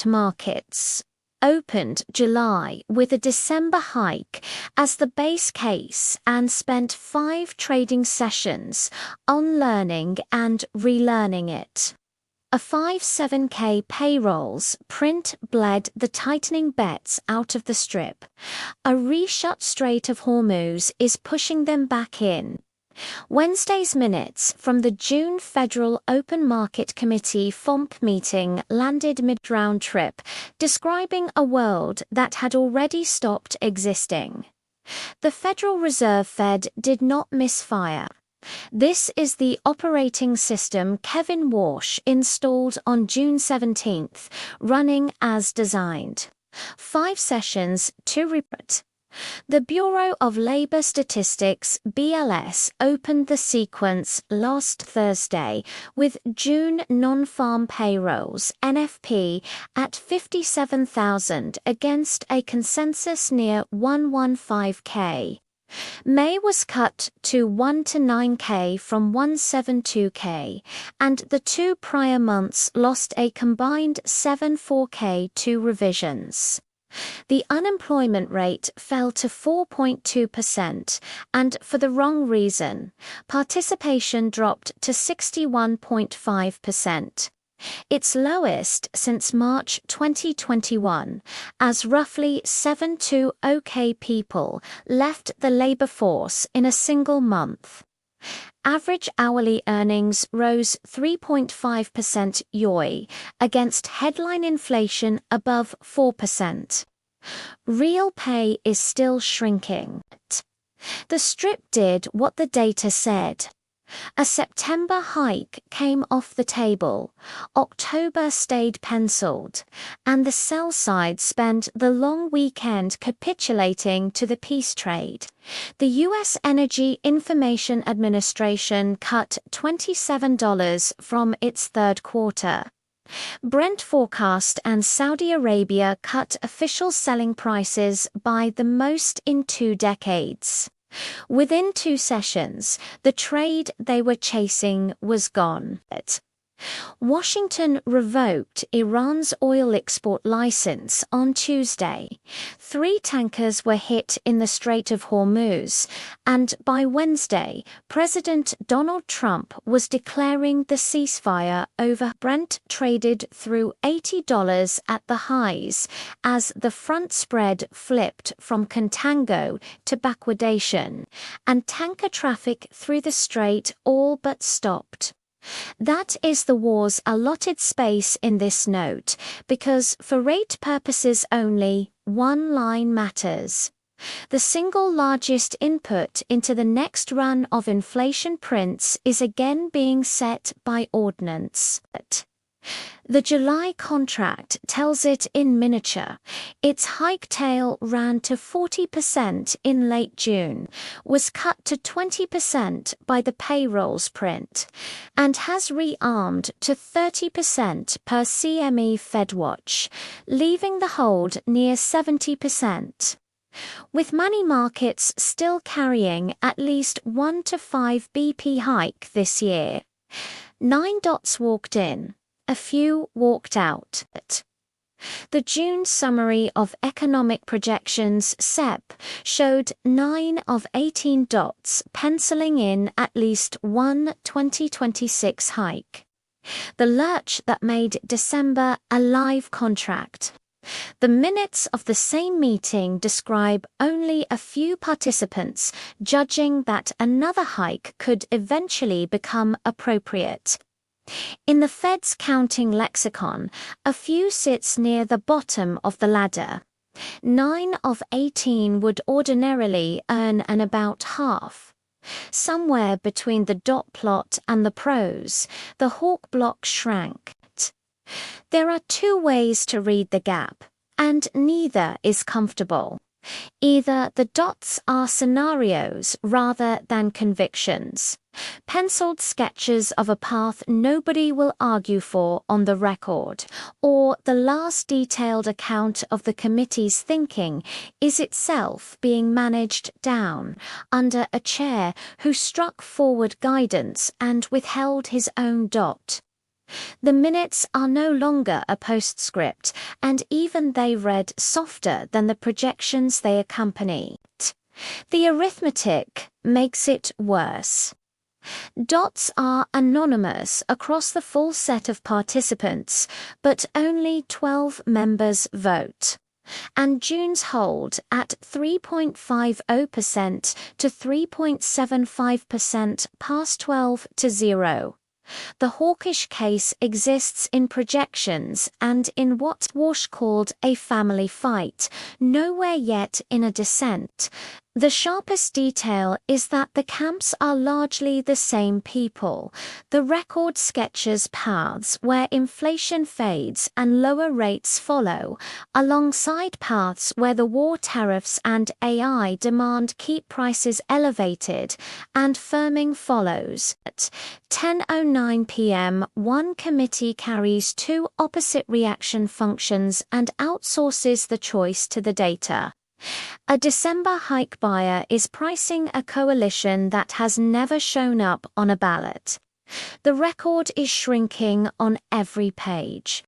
markets opened July with a December hike as the base case and spent 5 trading sessions unlearning and relearning it. A 5/7K payrolls print bled the tightening bets out of the strip. A reshut Strait of Hormuz is pushing them back in. Wednesday's minutes from the June Federal Open Market Committee FOMC meeting landed mid-round trip, describing a world that had already stopped existing. The Federal Reserve Fed did not misfire. This is the operating system Kevin Warsh installed on June 17, running as designed. 5 sessions to report. The Bureau of Labor Statistics (BLS) opened the sequence last Thursday with June non-farm payrolls (NFP) at 57,000 against a consensus near 115K. May was cut to 1-9K from 172K, and the 2 prior months lost a combined 74K to revisions. The unemployment rate fell to 4.2%, and for the wrong reason. Participation dropped to 61.5%. Its lowest since March 2021, as roughly 720K people left the labor force in a single month. Average hourly earnings rose 3.5% YoY against headline inflation above 4%. Real pay is still shrinking. The strip did what the data said. A September hike came off the table, October stayed penciled, and the sell side spent the long weekend capitulating to the peace trade. The U.S. Energy Information Administration cut $27 from its third quarter. Brent forecast and Saudi Arabia cut official selling prices by the most in 2 decades. Within 2 sessions, the trade they were chasing was gone. Washington revoked Iran's oil export license on Tuesday. 3 tankers were hit in the Strait of Hormuz, and by Wednesday, President Donald Trump was declaring the ceasefire over. Brent traded through $80 at the highs as the front spread flipped from contango to backwardation, and tanker traffic through the strait all but stopped. That is the war's allotted space in this note, because for rate purposes only, one line matters. The single largest input into the next run of inflation prints is again being set by ordnance. The July contract tells it in miniature. Its hike tail ran to 40% in late June, was cut to 20% by the payrolls print, and has rearmed to 30% per CME FedWatch, leaving the hold near 70%. With money markets still carrying at least 1 to 5 BP hike this year. 9 dots walked in. A few walked out. The June summary of economic projections (SEP) showed 9 of 18 dots penciling in at least one 2026 hike. The lurch that made December a live contract. The minutes of the same meeting describe only a few participants judging that another hike could eventually become appropriate. In the Fed's counting lexicon, a few sits near the bottom of the ladder. 9 of 18 would ordinarily earn an about half. Somewhere between the dot plot and the pros, the hawk block shrank. There are 2 ways to read the gap, and neither is comfortable. Either the dots are scenarios rather than convictions, penciled sketches of a path nobody will argue for on the record, or the last detailed account of the committee's thinking is itself being managed down under a chair who struck forward guidance and withheld his own dot. The minutes are no longer a postscript, and even they read softer than the projections they accompany. The arithmetic makes it worse. Dots are anonymous across the full set of participants, but only 12 members vote. And June's hold at 3.50% to 3.75% past 12 to 0. The hawkish case exists in projections and in what Warsh called a family fight, nowhere yet in a dissent. The sharpest detail is that the camps are largely the same people. The record sketches paths where inflation fades and lower rates follow, alongside paths where the war tariffs and AI demand keep prices elevated, and firming follows. At 10:09 p.m., one committee carries two opposite reaction functions and outsources the choice to the data. A December hike buyer is pricing a coalition that has never shown up on a ballot. The record is shrinking on every page.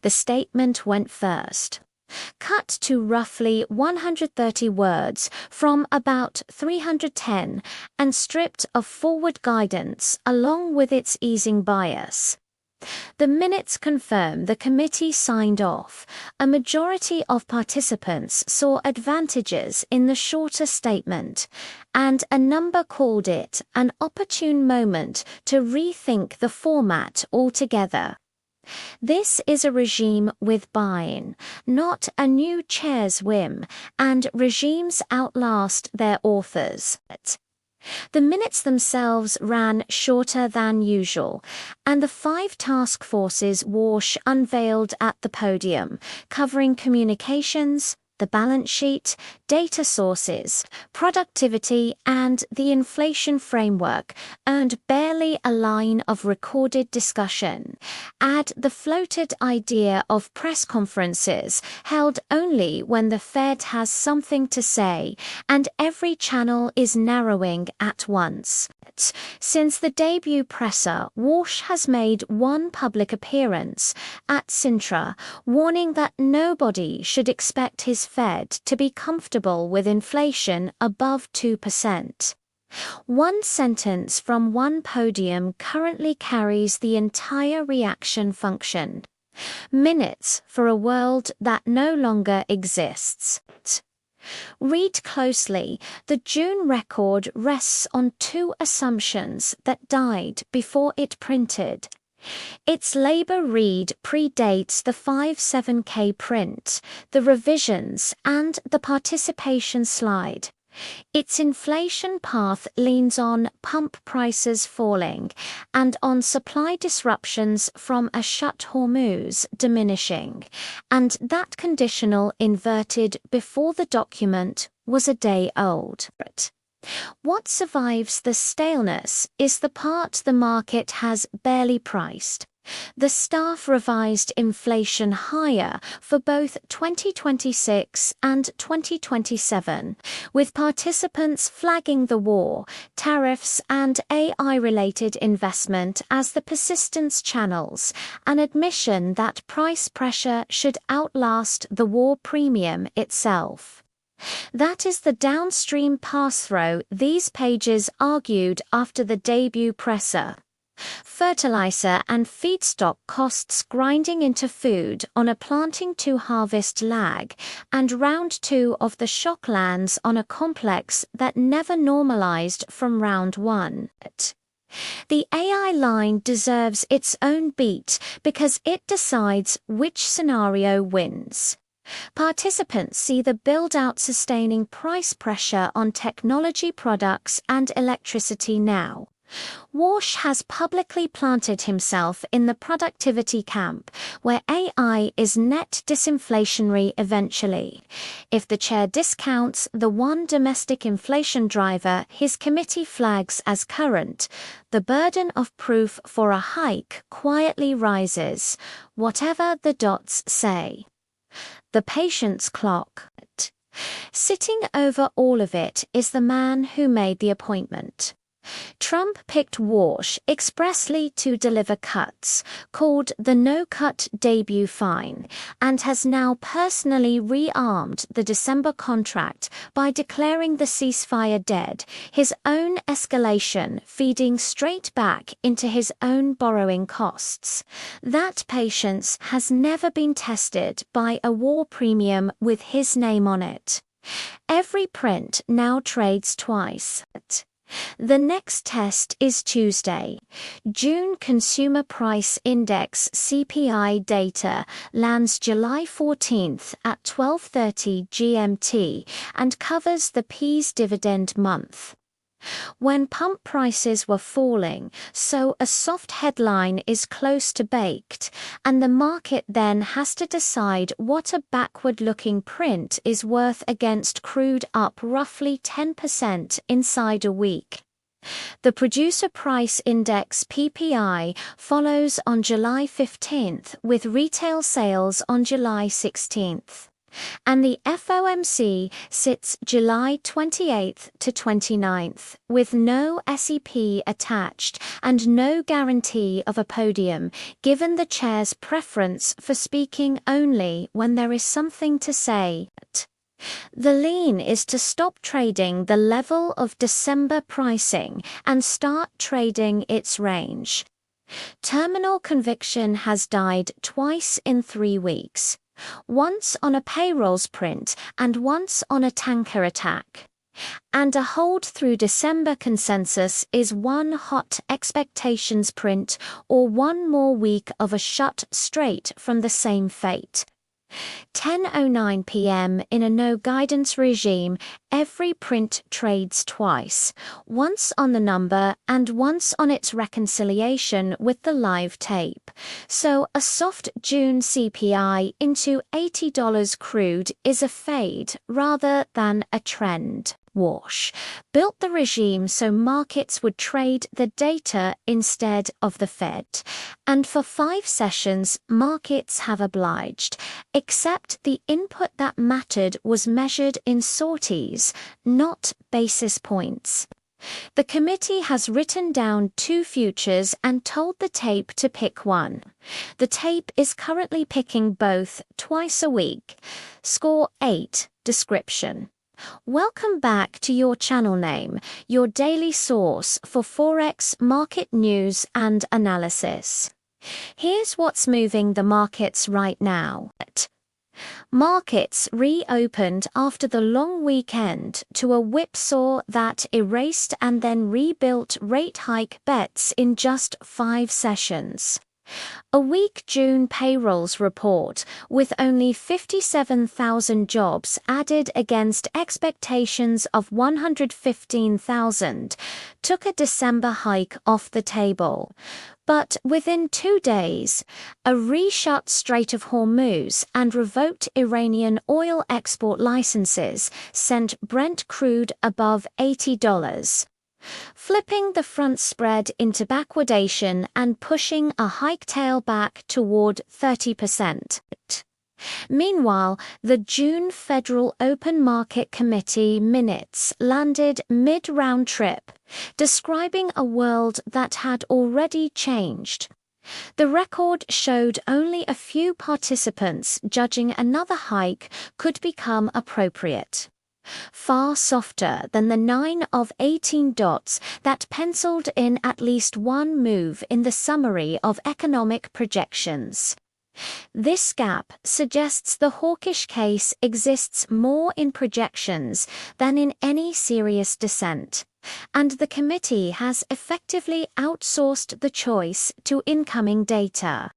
The statement went first. Cut to roughly 130 words from about 310 and stripped of forward guidance along with its easing bias. The minutes confirm the committee signed off. A majority of participants saw advantages in the shorter statement, and a number called it an opportune moment to rethink the format altogether. This is a regime with buy-in, not a new chair's whim, and regimes outlast their authors. The minutes themselves ran shorter than usual, and the 5 task forces Warsh unveiled at the podium, covering communications, the balance sheet, data sources, productivity, and the inflation framework, earned barely a line of recorded discussion. Add the floated idea of press conferences held only when the Fed has something to say, and every channel is narrowing at once. Since the debut presser, Warsh has made one public appearance at Sintra, warning that nobody should expect his Fed to be comfortable with inflation above 2%. One sentence from one podium currently carries the entire reaction function. Minutes for a world that no longer exists. Read closely. The June record rests on 2 assumptions that died before it printed. Its labor read predates the 57K print, the revisions, and the participation slide. Its inflation path leans on pump prices falling and on supply disruptions from a shut Hormuz diminishing, and that conditional inverted before the document was a day old. What survives the staleness is the part the market has barely priced. The staff revised inflation higher for both 2026 and 2027, with participants flagging the war, tariffs, and AI-related investment as the persistence channels, an admission that price pressure should outlast the war premium itself. That is the downstream pass-through these pages argued after the debut presser. Fertilizer and feedstock costs grinding into food on a planting to harvest lag, and round 2 of the shock lands on a complex that never normalized from round 1. The AI line deserves its own beat because it decides which scenario wins. Participants see the build-out sustaining price pressure on technology products and electricity now. Warsh has publicly planted himself in the productivity camp, where AI is net disinflationary eventually. If the chair discounts the one domestic inflation driver his committee flags as current, the burden of proof for a hike quietly rises, whatever the dots say. The patience clock. Sitting over all of it is the man who made the appointment. Trump picked Warsh expressly to deliver cuts, called the no-cut debut fine, and has now personally rearmed the December contract by declaring the ceasefire dead, his own escalation feeding straight back into his own borrowing costs. That patience has never been tested by a war premium with his name on it. Every print now trades twice. The next test is Tuesday. June Consumer Price Index (CPI) data lands July 14th at 12:30 GMT and covers the P's dividend month. When pump prices were falling, so a soft headline is close to baked, and the market then has to decide what a backward-looking print is worth against crude up roughly 10% inside a week. The Producer Price Index (PPI) follows on July 15th with retail sales on July 16th. And the FOMC sits July 28th to 29th, with no SEP attached and no guarantee of a podium, given the chair's preference for speaking only when there is something to say. The lean is to stop trading the level of December pricing and start trading its range. Terminal conviction has died twice in 3 weeks. Once on a payrolls print and once on a tanker attack. And a hold through December consensus is one hot expectations print or one more week of a shut straight from the same fate. 10:09 p.m. in a no-guidance regime, every print trades twice, once on the number and once on its reconciliation with the live tape. So a soft June CPI into $80 crude is a fade rather than a trend. Warsh built the regime so markets would trade the data instead of the Fed, and for 5 sessions markets have obliged, except the input that mattered was measured in sorties, not basis points. The committee has written down 2 futures and told the tape to pick one. The tape is currently picking both twice a week. Score 8, description. Welcome back to your channel name, your daily source for Forex market news and analysis. Here's what's moving the markets right now. Markets reopened after the long weekend to a whipsaw that erased and then rebuilt rate hike bets in just 5 sessions. A weak June payrolls report, with only 57,000 jobs added against expectations of 115,000, took a December hike off the table. But within 2 days, a reshut Strait of Hormuz and revoked Iranian oil export licenses sent Brent crude above $80. Flipping the front spread into backwardation and pushing a hike tail back toward 30%. Meanwhile, the June Federal Open Market Committee minutes landed mid-round trip, describing a world that had already changed. The record showed only a few participants judging another hike could become appropriate. Far softer than the 9 of 18 dots that penciled in at least one move in the summary of economic projections. This gap suggests the hawkish case exists more in projections than in any serious dissent, and the committee has effectively outsourced the choice to incoming data.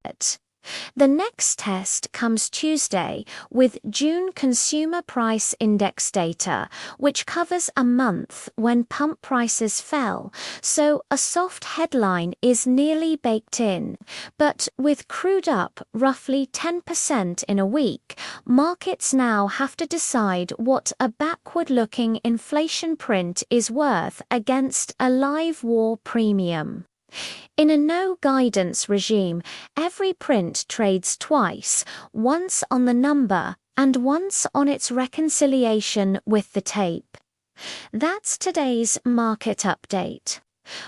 The next test comes Tuesday with June Consumer Price Index data, which covers a month when pump prices fell, so a soft headline is nearly baked in. But with crude up roughly 10% in a week, markets now have to decide what a backward-looking inflation print is worth against a live war premium. In a no-guidance regime, every print trades twice, once on the number and once on its reconciliation with the tape. That's today's market update.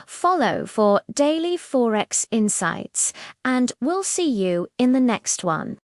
Follow for daily Forex insights, and we'll see you in the next one.